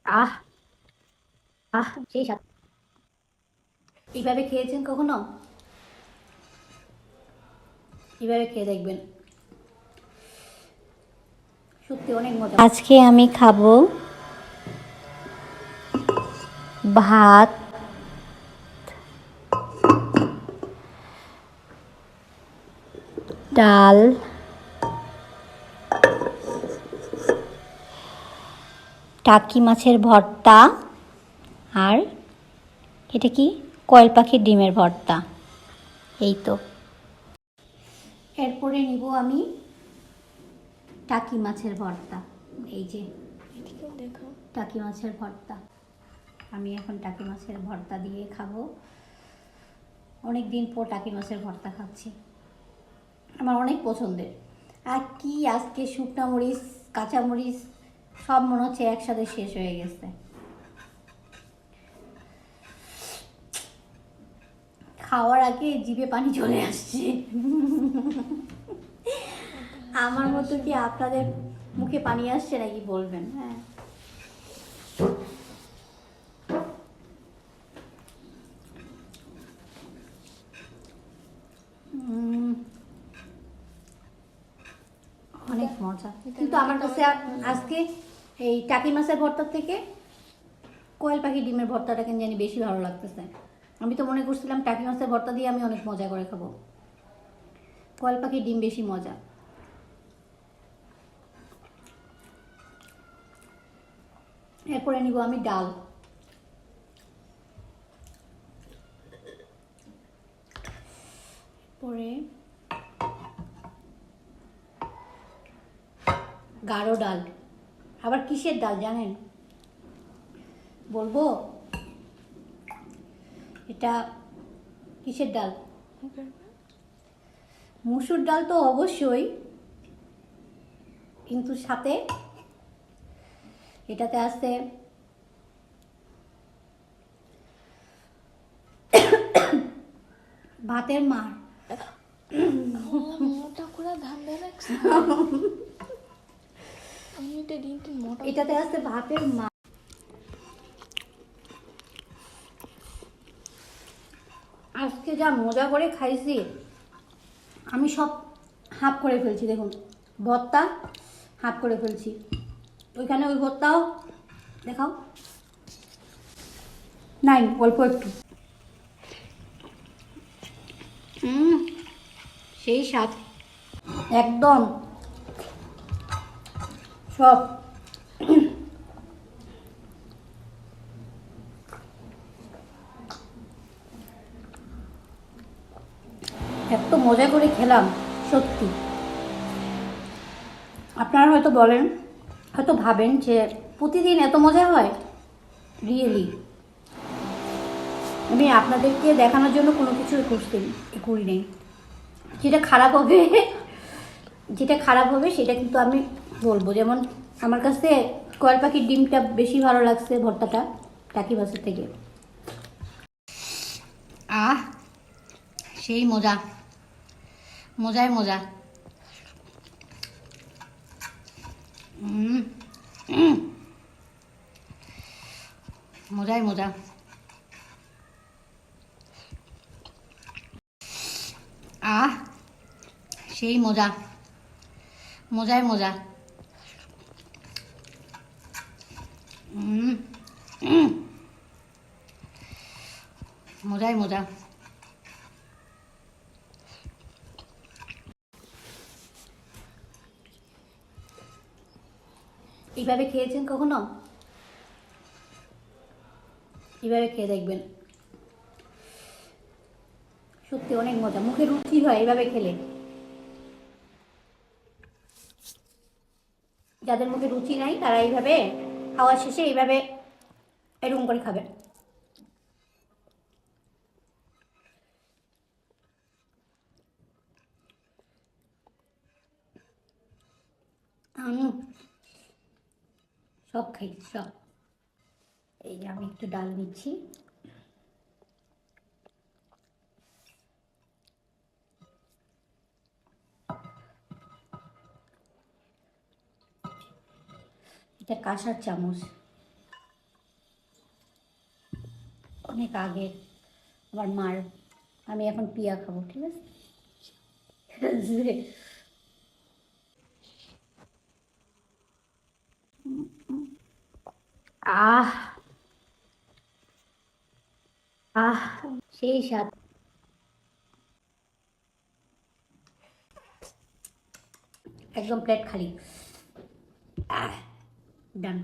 আহ আহ সেই স্বাদ। এইভাবে খেয়েছেন কখনো? এইভাবে খেয়ে দেখবেন, সত্যি অনেক মজা। আজকে আমি খাবো ভাত, ডাল, টাকি মাছের ভর্তা, আর এটা কি, কয়েল পাখির ডিমের ভর্তা। এই তো। এরপরে নিব আমি টাকি মাছের ভর্তা। এই যে দেখো, টাকি মাছের ভর্তা। আমি এখন টাকি মাছের ভর্তা দিয়ে খাবো। অনেক দিন পর টাকি মাছের ভর্তা খাচ্ছি, আমার অনেক পছন্দের। আর কি আজকে শুকনা মরিচ, কাঁচা মরিচ সব মনে হচ্ছে একসাথে শেষ হয়ে গেছে। খাওয়ার আগে জিভে পানি চলে আসছে। আমার মতো কি আপনাদের মুখে পানি আসছে নাকি বলবেন। হ্যাঁ, অনেক মজা। কিন্তু আমার কাছে আজকে এই টাকি মাছের ভর্তার থেকে কোয়েল পাখি ডিমের ভর্তাটা কেন জানি বেশি ভালো লাগতেছে। আমি তো মনে করছিলাম টাকি মাছের ভর্তা দিয়ে আমি অনেক মজা করে খাবো, কোয়েল পাখির ডিম বেশি মজা। এরপরে নিব আমি ডাল। পরে গাঢ় ডাল। আবার কিসের ডাল জানেন? বলবো এটা কিসের ডাল? মুসুর ডাল তো অবশ্যই, কিন্তু সাথে এটাতে আছে ভাতের মার। এটাতে আছে ভাতের মার। আজকে যা মজা করে খাইছি, আমি সব হাফ করে ফেলছি। দেখুন, ভর্তা হাফ করে ফেলছি। ওইখানে ওই ভর্তাও দেখাও, নাই অল্প একটু। সেই স্বাদ একদম সব। এত মজা করে খেলাম সত্যি। আপনারা হয়তো বলেন, হয়তো ভাবেন যে প্রতিদিন এত মজা হয়। রিয়েলি আমি আপনাদেরকে দেখানোর জন্য কোনো কিছু করি নেই। যেটা খারাপ হবে, যেটা খারাপ হবে সেটা কিন্তু আমি বলবো। যেমন আমার কাছে কয়েল পাখির ডিমটা বেশি ভালো লাগছে ভর্তাটা টাকি মাছের থেকে। আহ সেই মজা, মজায় মজা। মজায় মজা। আহ সেই মজা, মজায় মজা। মজায় মজা। এইভাবে খেয়েছেন কখনো? এইভাবে খেয়ে দেখবেন, সত্যি অনেক মজা। মুখে রুচি হয় এইভাবে খেলে। যাদের মুখে রুচি নাই তারা এইভাবে খাওয়া শেষে এইভাবে এরকম করে খাবে। সব খাই সব। এই যে আমি একটু ডাল নিচ্ছি। এটা কাঁসার চামচ। অনেক আগের আমার মার। আমি এখন পিয়া খাবো, ঠিক আছে? আহ আহ সেই স্বাদ। একদম প্লেট খালি। ডান।